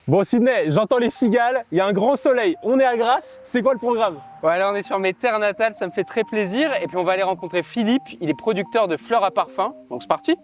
Bon Sydney, j'entends les cigales, il y a un grand soleil, on est à Grasse, c'est quoi le programme? Ouais, là on est sur mes terres natales, ça me fait très plaisir. Et puis on va aller rencontrer Philippe, il est producteur de fleurs à parfum. Donc c'est parti.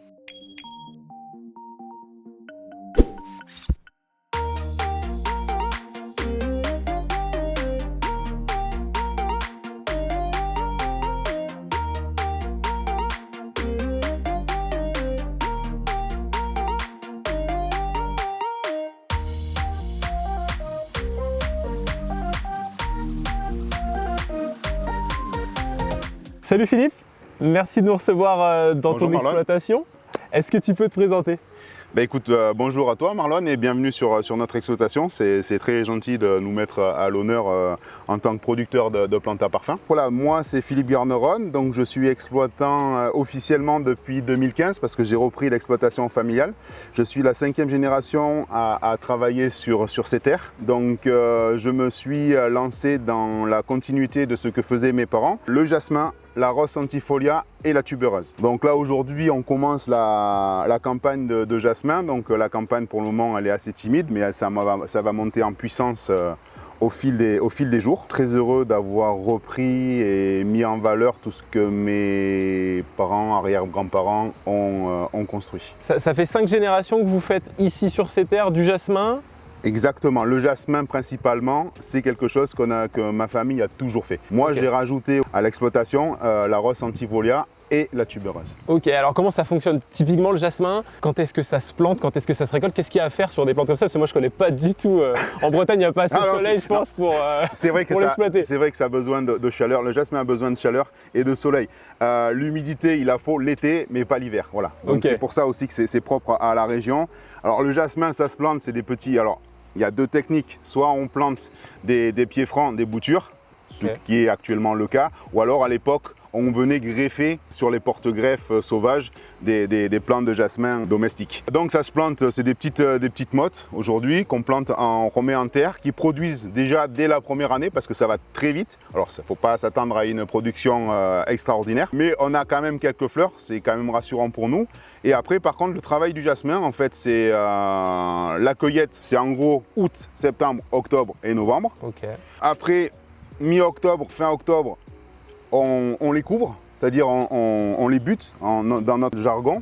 Salut Philippe, merci de nous recevoir dans ton exploitation. Est-ce que tu peux te présenter? Écoute, bonjour à toi Marlon et bienvenue sur notre exploitation. C'est très gentil de nous mettre à l'honneur en tant que producteur de plantes à parfum. Voilà, moi c'est Philippe Garneron, donc je suis exploitant officiellement depuis 2015 parce que j'ai repris l'exploitation familiale. Je suis la 5e génération à travailler sur ces terres. Donc je me suis lancé dans la continuité de ce que faisaient mes parents. Le jasmin, la Ros Centifolia et la tubereuse. Donc là aujourd'hui on commence la campagne de jasmin. Donc la campagne pour le moment elle est assez timide mais ça va monter en puissance au fil des jours. Très heureux d'avoir repris et mis en valeur tout ce que mes parents, arrière-grands-parents ont construit. Ça fait 5 générations que vous faites ici sur ces terres du jasmin? Exactement, le jasmin principalement, c'est quelque chose que ma famille a toujours fait. Moi j'ai rajouté à l'exploitation la Ros Centifolia et la tubereuse. Ok, alors comment ça fonctionne typiquement le jasmin? Quand est-ce que ça se plante? Quand est-ce que ça se récolte? Qu'est-ce qu'il y a à faire sur des plantes comme ça? Parce que moi je connais pas du tout. En Bretagne il n'y a pas assez de soleil je pense pour l'exploiter. C'est vrai que ça a besoin de chaleur, le jasmin a besoin de chaleur et de soleil. L'humidité il la faut l'été mais pas l'hiver. Voilà. Donc c'est pour ça aussi que c'est propre à la région. Alors le jasmin ça se plante, c'est des petits... Alors, il y a deux techniques, soit on plante des pieds francs, des boutures, ce qui est actuellement le cas, ou alors à l'époque, on venait greffer sur les porte-greffes sauvages des plantes de jasmin domestiques. Donc ça se plante, c'est des petites mottes aujourd'hui qu'on remet en terre, qui produisent déjà dès la première année parce que ça va très vite. Alors il ne faut pas s'attendre à une production extraordinaire, mais on a quand même quelques fleurs, c'est quand même rassurant pour nous. Et après par contre le travail du jasmin, en fait c'est la cueillette, c'est en gros août, septembre, octobre et novembre. Après mi-octobre, fin octobre, on les couvre, c'est-à-dire on les bute dans notre jargon.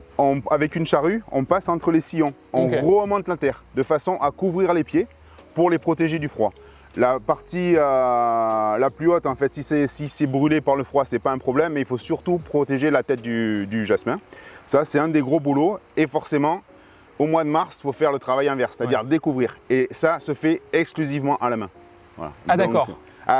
Avec une charrue, on passe entre les sillons, on remonte la terre de façon à couvrir les pieds pour les protéger du froid. La partie la plus haute, en fait, si c'est brûlé par le froid, c'est pas un problème, mais il faut surtout protéger la tête du jasmin. Ça, c'est un des gros boulots et forcément, au mois de mars, il faut faire le travail inverse, c'est-à-dire découvrir. Et ça se fait exclusivement à la main. Voilà. Ah d'accord.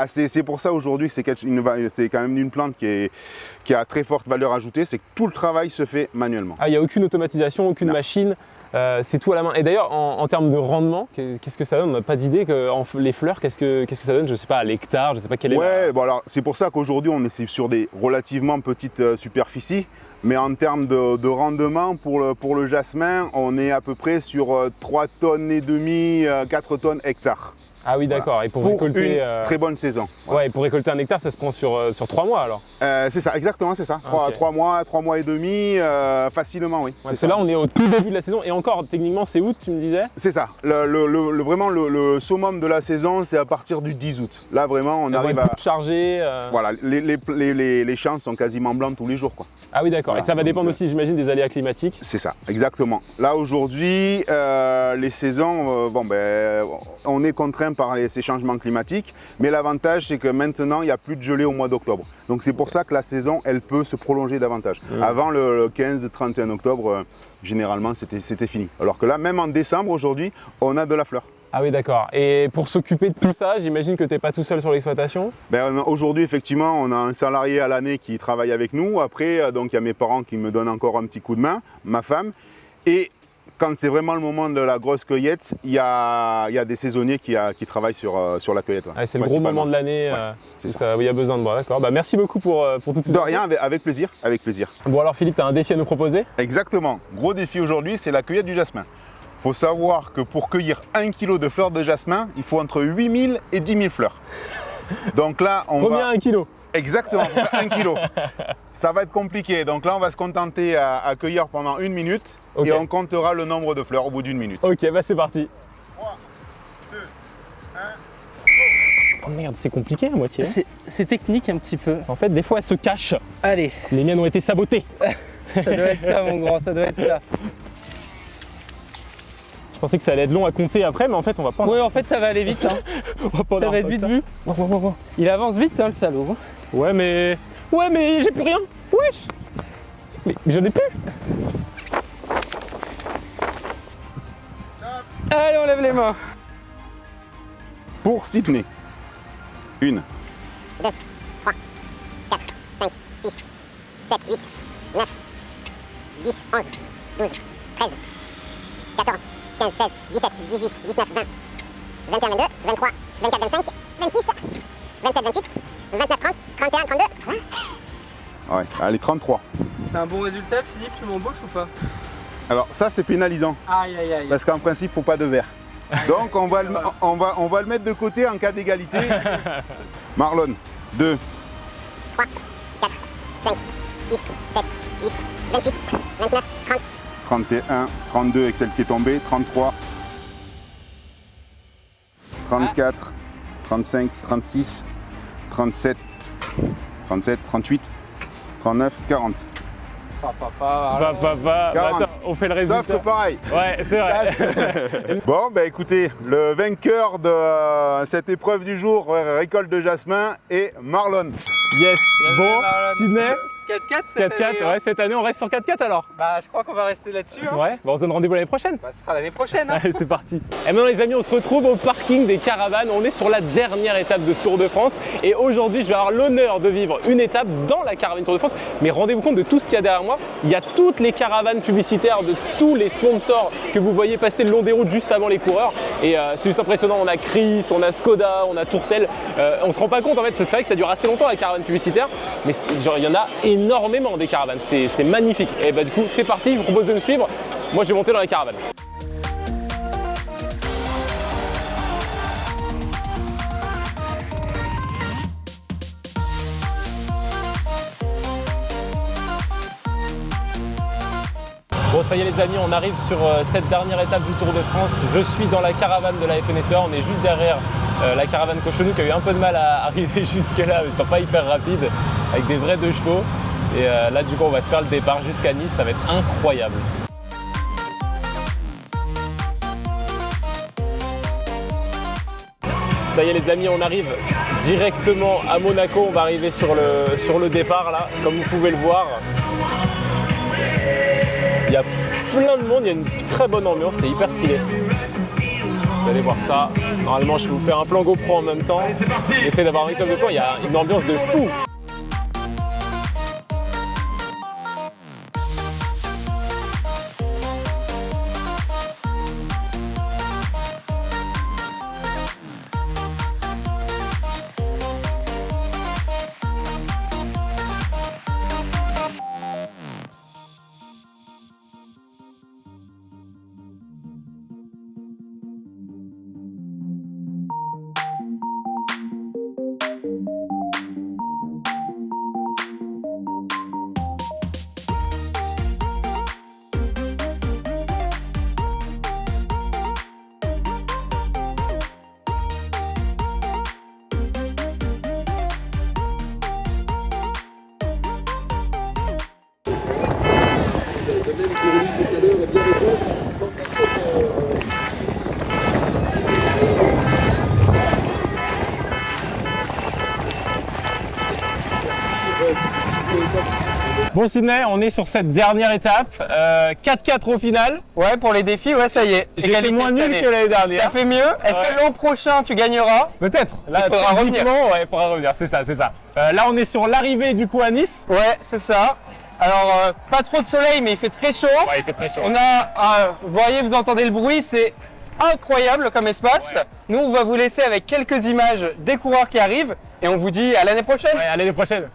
C'est pour ça aujourd'hui que c'est quand même une plante qui a très forte valeur ajoutée, c'est que tout le travail se fait manuellement. Ah, il n'y a aucune automatisation, aucune machine, c'est tout à la main. Et d'ailleurs, en termes de rendement, qu'est-ce que ça donne? On n'a pas d'idée, les fleurs, qu'est-ce que ça donne? Je ne sais pas, à l'hectare, je ne sais pas quelle est bon alors c'est pour ça qu'aujourd'hui on est sur des relativement petites superficies, mais en termes de rendement pour le jasmin, on est à peu près sur 3,5 tonnes, 4 tonnes hectare. Ah oui d'accord, et pour récolter... une très bonne saison. Ouais, et pour récolter un hectare, ça se prend sur 3 mois alors? C'est ça, exactement, c'est ça. 3 mois et demi, facilement, oui. Parce que là, on est au tout début de la saison, et encore, techniquement, c'est août, tu me disais? C'est ça. Vraiment, le summum de la saison, c'est à partir du 10 août. Là, vraiment, on arrive à... charger. Voilà, les champs sont quasiment blancs tous les jours, quoi. Ah oui, d'accord. Voilà, et ça va dépendre aussi, j'imagine, des aléas climatiques? C'est ça, exactement. Là, aujourd'hui, les saisons, on est contraint par ces changements climatiques, mais l'avantage, c'est que maintenant, il n'y a plus de gelée au mois d'octobre. Donc, c'est pour ça que la saison, elle peut se prolonger davantage. Avant le 15-31 octobre, généralement, c'était fini. Alors que là, même en décembre, aujourd'hui, on a de la fleur. Ah oui, d'accord. Et pour s'occuper de tout ça, j'imagine que tu n'es pas tout seul sur l'exploitation? Aujourd'hui, effectivement, on a un salarié à l'année qui travaille avec nous. Après, donc, il y a mes parents qui me donnent encore un petit coup de main, ma femme. Et quand c'est vraiment le moment de la grosse cueillette, il y a des saisonniers qui travaillent sur la cueillette. Ah, c'est le gros moment de l'année où il y a besoin de moi. D'accord. Merci beaucoup pour toutes ces De rien, avec plaisir. Bon alors Philippe, tu as un défi à nous proposer? Exactement. Gros défi aujourd'hui, c'est la cueillette du jasmin. Il faut savoir que pour cueillir 1 kg de fleurs de jasmin, il faut entre 8000 et 10 000 fleurs. Donc là, on Combien 1 kg? Exactement, 1 kg. Ça va être compliqué. Donc là, on va se contenter à cueillir pendant 1 minute et on comptera le nombre de fleurs au bout d'1 minute. Ok, c'est parti. 3, Oh merde, c'est compliqué à moitié. C'est technique un petit peu. En fait, des fois, elles se cachent. Allez, Les miennes ont été sabotées. ça doit être ça mon grand, ça doit être ça. Je pensais que ça allait être long à compter après, mais en fait, on va pas. Oui, en fait, ça va aller vite. Hein. On va pas Ça va être vite vu. Il avance vite, hein, le salaud. Ouais, mais j'ai plus rien. Wesh. Mais j'en ai plus. Allez, on lève les mains. Pour Sydney. 1, 2, 3, 4, 5, 6, 7, 8, 9, 10, 11, 12, 13, 14, 15, 16, 17, 18, 19, 20, 21, 22, 23, 24, 25, 26, 27, 28, 29, 30, 31, 32. ouais, allez, 33. C'est un bon résultat, Philippe, tu m'embauches ou pas? Alors ça c'est pénalisant, Aïe, aïe, aïe. parce qu'en principe, faut pas de verre. Donc on va le mettre de côté en cas d'égalité. Marlon, 2, 3, 4, 5, 6, 7, 8, 28, 29, 30. 31, 32 avec celle qui est tombée, 33, 34, 35, 36, 37, 37, 38, 39, 40. Bah, 40. attends, on fait le résultat. Sauf que pareil. Ouais, c'est vrai. Bon, bah écoutez, le vainqueur de cette épreuve du jour, récolte de jasmin, est Marlon. Yes. Bon, Marlon. Sydney, 4-4 cette 4-4. année, hein. Ouais, cette année, on reste sur 4-4 alors. Bah, je crois qu'on va rester là-dessus. Hein. Ouais, bah, on se donne rendez-vous l'année prochaine. Bah, ce sera l'année prochaine. Hein. Allez, c'est parti. Et maintenant les amis, on se retrouve au parking des caravanes. On est sur la dernière étape de ce Tour de France. Et aujourd'hui, je vais avoir l'honneur de vivre une étape dans la caravane Tour de France. Mais rendez-vous compte de tout ce qu'il y a derrière moi. Il y a toutes les caravanes publicitaires de tous les sponsors que vous voyez passer le long des routes juste avant les coureurs. Et c'est juste impressionnant. On a Chris, on a Skoda, on a Tourtel. On se rend pas compte en fait. C'est vrai que ça dure assez longtemps la caravane publicitaire. Mais genre, il y en a énormément des caravanes. C'est magnifique. Et bah du coup, c'est parti. Je vous propose de me suivre. Moi, je vais monter dans la caravane. Bon, ça y est les amis, on arrive sur cette dernière étape du Tour de France. Je suis dans la caravane de la FNSEA, on est juste derrière la caravane Cochonou qui a eu un peu de mal à arriver jusque là, mais ils sont pas hyper rapides, avec des vrais 2 chevaux. Et là du coup on va se faire le départ jusqu'à Nice, ça va être incroyable. Ça y est les amis, on arrive directement à Monaco, on va arriver sur le départ là, comme vous pouvez le voir. Il y a plein de monde, il y a une très bonne ambiance, c'est hyper stylé. Vous allez voir ça. Normalement, je vais vous faire un plan GoPro en même temps. J'essaie d'avoir un maximum de temps, il y a une ambiance de fou. Bon Sydney, on est sur cette dernière étape, 4-4 au final. Ouais, pour les défis, ouais, ça y est. J'ai fait moins nul que l'année dernière. T'as fait mieux. Est-ce que l'an prochain tu gagneras? Peut-être. Là, il faudra revenir. Ouais, il faudra revenir, c'est ça, c'est ça. Là, on est sur l'arrivée du coup à Nice. Ouais, c'est ça. Alors, pas trop de soleil, mais il fait très chaud. Ouais, il fait très chaud. On a, vous voyez, vous entendez le bruit, c'est incroyable comme espace. Ouais. Nous, on va vous laisser avec quelques images des coureurs qui arrivent et on vous dit à l'année prochaine. Ouais, à l'année prochaine.